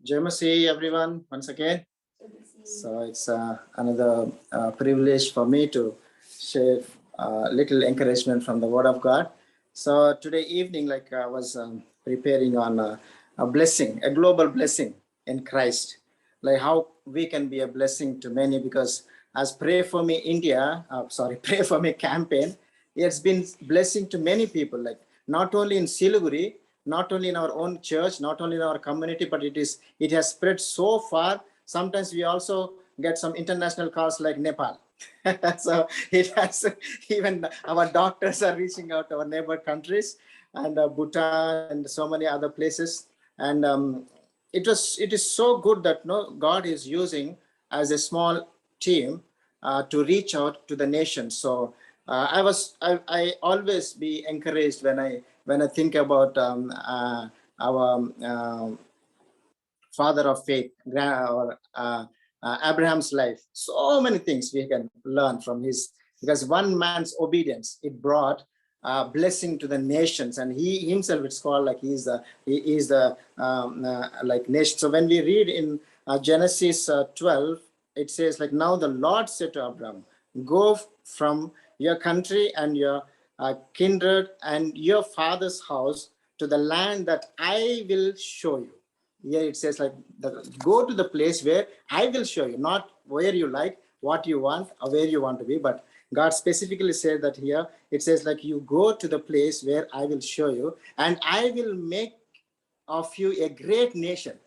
Jai everyone, once again. So it's another privilege for me to share little encouragement from the Word of God. So today evening, like I was preparing on a blessing, a global blessing in Christ, like how we can be a blessing to many. Because as Pray for Me India, Pray for Me campaign, it's been blessing to many people. Like not only in Siliguri, not only in our own church, not only in our community, but it has spread so far. Sometimes we also get some international calls like Nepal. So it has, even our doctors are reaching out to our neighbor countries and Bhutan and so many other places. And it is so good that God is using as a small team to reach out to the nation. So I always be encouraged when I think about our father of faith, or Abraham's life. So many things we can learn from his, because one man's obedience, it brought blessing to the nations, and he himself, it's called like he is the like nation. So when we read in Genesis 12, it says like, now the Lord said to Abraham, go from your country and your kindred and your father's house to the land that I will show you. Here it says like, go to the place where I will show you, not where you like, what you want, or where you want to be, but God specifically said that here. It says like, you go to the place where I will show you, and I will make of you a great nation.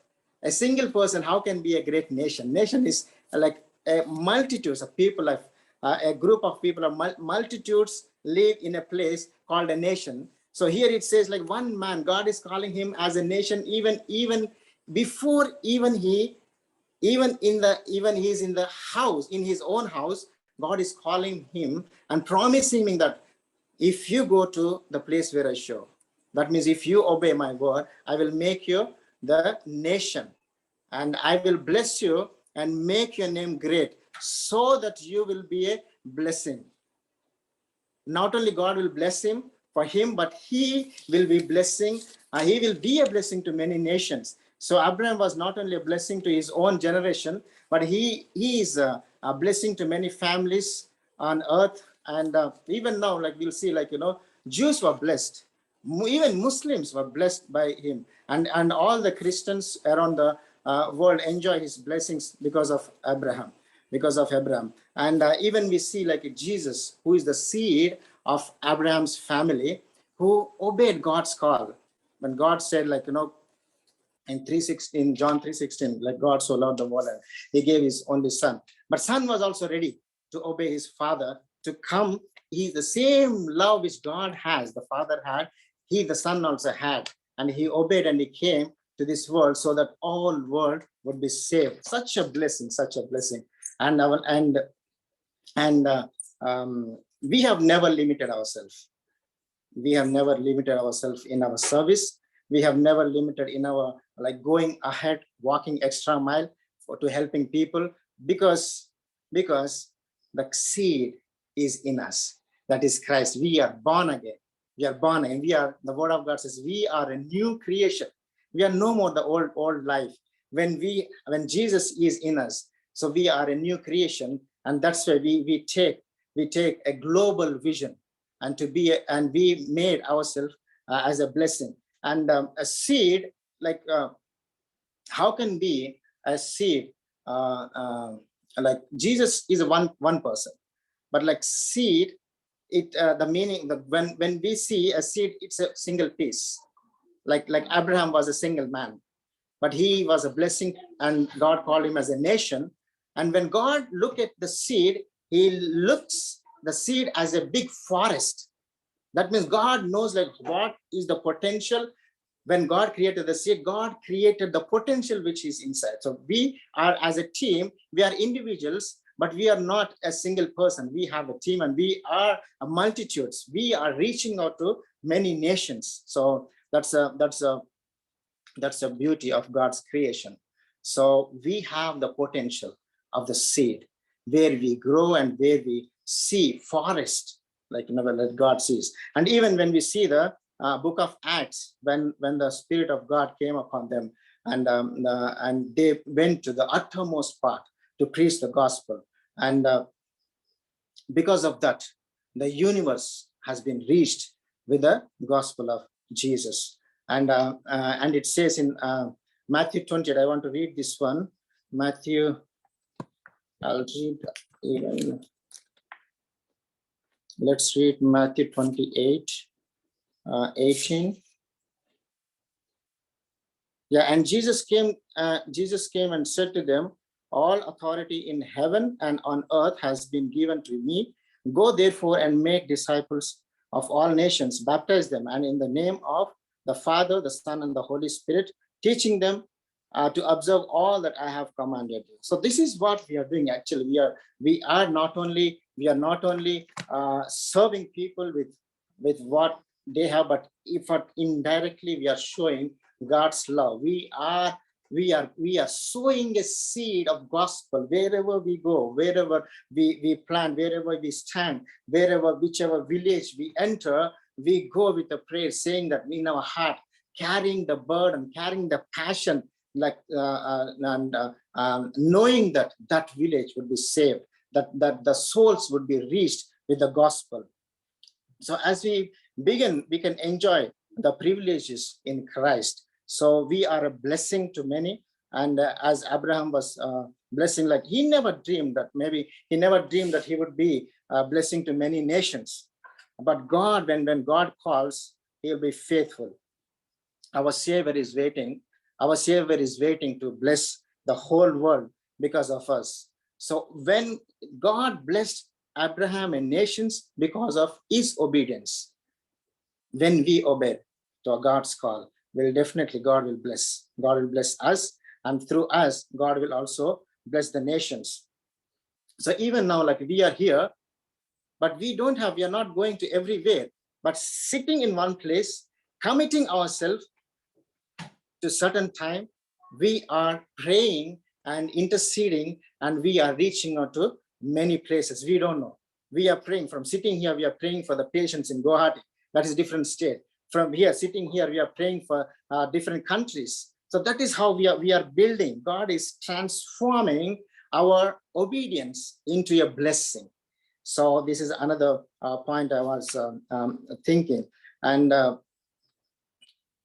A single person, how can be a great nation? Nation is like a multitudes of people, like a group of people, of multitudes live in a place called a nation. So here it says like, one man, God is calling him as a nation, even before even he's in the house, in his own house. God is calling him and promising him that if you go to the place where I show, that means if you obey my word, I will make you the nation, and I will bless you and make your name great, so that you will be a blessing. Not only God will bless him for him, but he will be blessing, he will be a blessing to many nations. So Abraham was not only a blessing to his own generation, but he is a blessing to many families on earth. And even now, like we'll see, like, Jews were blessed. Even Muslims were blessed by him. And all the Christians around the world enjoy his blessings because of Abraham. And even we see like Jesus, who is the seed of Abraham's family, who obeyed God's call. When God said, like, in 3:16, John 3:16, like, God so loved the world, he gave his only son. But son was also ready to obey his father, to come. He, the same love which God has, the father had, he, the son, also had. And he obeyed, and he came to this world so that all world would be saved. Such a blessing, such a blessing. And we have never limited ourselves. We have never limited ourselves in our service. We have never limited in our, like, going ahead, walking extra mile to helping people, because the seed is in us. That is Christ. We are born again. We are born, and the word of God says we are a new creation. We are no more the old life. When Jesus is in us, so we are a new creation. And that's why we take a global vision, and we made ourselves as a blessing. And a seed, like, how can be a seed, like Jesus is a one person, but like seed, it the meaning that when we see a seed, it's a single piece. Like Abraham was a single man, but he was a blessing, and God called him as a nation. And when God looked at the seed, he looks the seed as a big forest. That means God knows like what is the potential. When God created the seed, God created the potential which is inside. So we are, as a team, we are individuals, but we are not a single person. We have a team, and we are a multitudes. We are reaching out to many nations. So that's a beauty of God's creation. So we have the potential of the seed, where we grow and where we see forest, like, that God sees. And even when we see the book of Acts, when the Spirit of God came upon them, and they went to the uttermost part to preach the gospel. And because of that, the universe has been reached with the gospel of Jesus. And it says in Matthew 28, I want to read this one. Matthew, I'll read even. Let's read Matthew 28, 18. Yeah, and Jesus came and said to them, all authority in heaven and on earth has been given to me. Go therefore and make disciples of all nations, baptize them, and in the name of the Father, the Son, and the Holy Spirit, teaching them to observe all that I have commanded you. So this is what we are doing. Actually, we are not only serving people with what they have, but if indirectly we are showing God's love. We are sowing a seed of gospel wherever we go, wherever we plant, wherever we stand, whichever village we enter, we go with a prayer, saying that in our heart, carrying the burden, carrying the passion, like knowing that that village would be saved, that the souls would be reached with the gospel. So as we begin, we can enjoy the privileges in Christ. So we are a blessing to many. And as Abraham was blessing, like he never dreamed that he would be a blessing to many nations. But God, when God calls, he'll be faithful. Our Savior is waiting. Our Savior is waiting to bless the whole world because of us. So when God blessed Abraham and nations because of his obedience, when we obey to God's call, God will bless. God will bless us, and through us, God will also bless the nations. So even now, like we are here, but we are not going to everywhere, but sitting in one place, committing ourselves to certain time, we are praying and interceding, and we are reaching out to many places. We don't know. We are praying from sitting here, we are praying for the patients in Guwahati. That is a different state. From here, sitting here, we are praying for different countries. So that is how we are building. God is transforming our obedience into a blessing. So this is another point I was thinking. And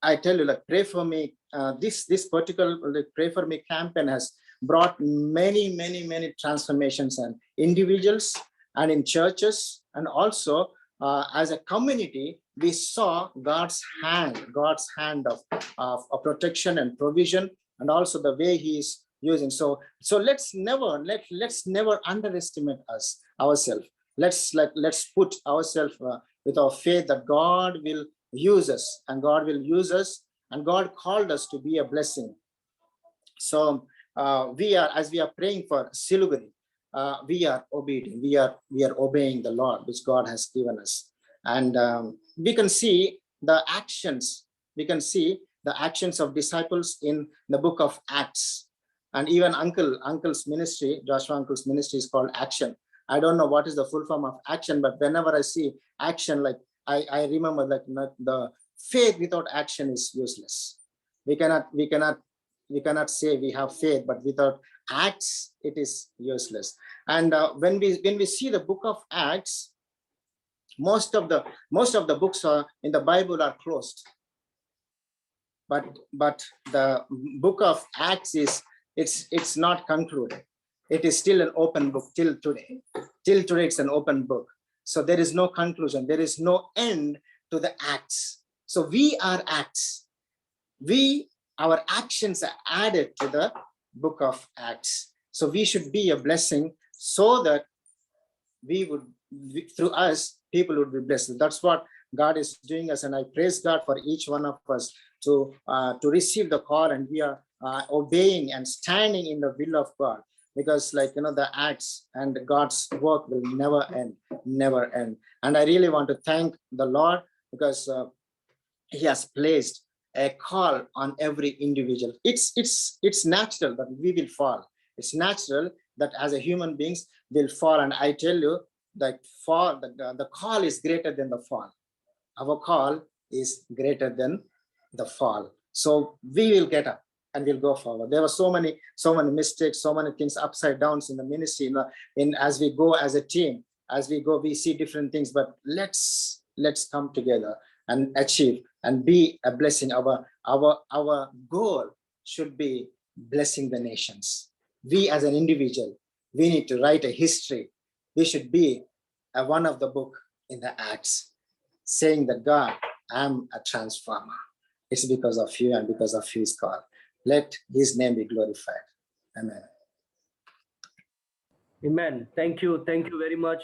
I tell you, like, pray for me. This particular Pray For Me campaign has brought many transformations in individuals and in churches, and also as a community, we saw God's hand of protection and provision, and also the way He is using. So let's never underestimate ourselves. Let's put ourselves with our faith that God will use us, and God will use us, and God called us to be a blessing. So as we are praying for Siliguri, we are obedient. We are obeying the Lord, which God has given us, and we can see the actions. We can see the actions of disciples in the book of Acts, and even Uncle's ministry, Joshua Uncle's ministry, is called Action. I don't know what is the full form of action, but whenever I see action, like I remember that the faith without action is useless. We cannot say we have faith, but without acts, it is useless. And when we see the book of Acts, most of the books in the Bible are closed, but the book of Acts it's not concluded. It is still an open book till today. Till today, it's an open book. So there is no conclusion. There is no end to the Acts. So we are Acts. Our actions are added to the book of Acts. So we should be a blessing, so that through us, people would be blessed. That's what God is doing us, and I praise God for each one of us to receive the call, and we are obeying and standing in the will of God, because the Acts and God's work will never end. And I really want to thank the Lord, because He has placed a call on every individual. It's natural that we will fall. It's natural that as a human beings will fall, and I tell you that the call is greater than the fall. Our call is greater than the fall. So we will get up, and we'll go forward. There were so many mistakes, so many things upside downs in the ministry. As we go as a team, as we go, we see different things. But let's come together and achieve and be a blessing. Our goal should be blessing the nations. We as an individual, we need to write a history. We should be one of the book in the Acts, saying that God, I'm a transformer. It's because of you and because of his call. Let his name be glorified. Amen. Amen. Thank you. Thank you very much.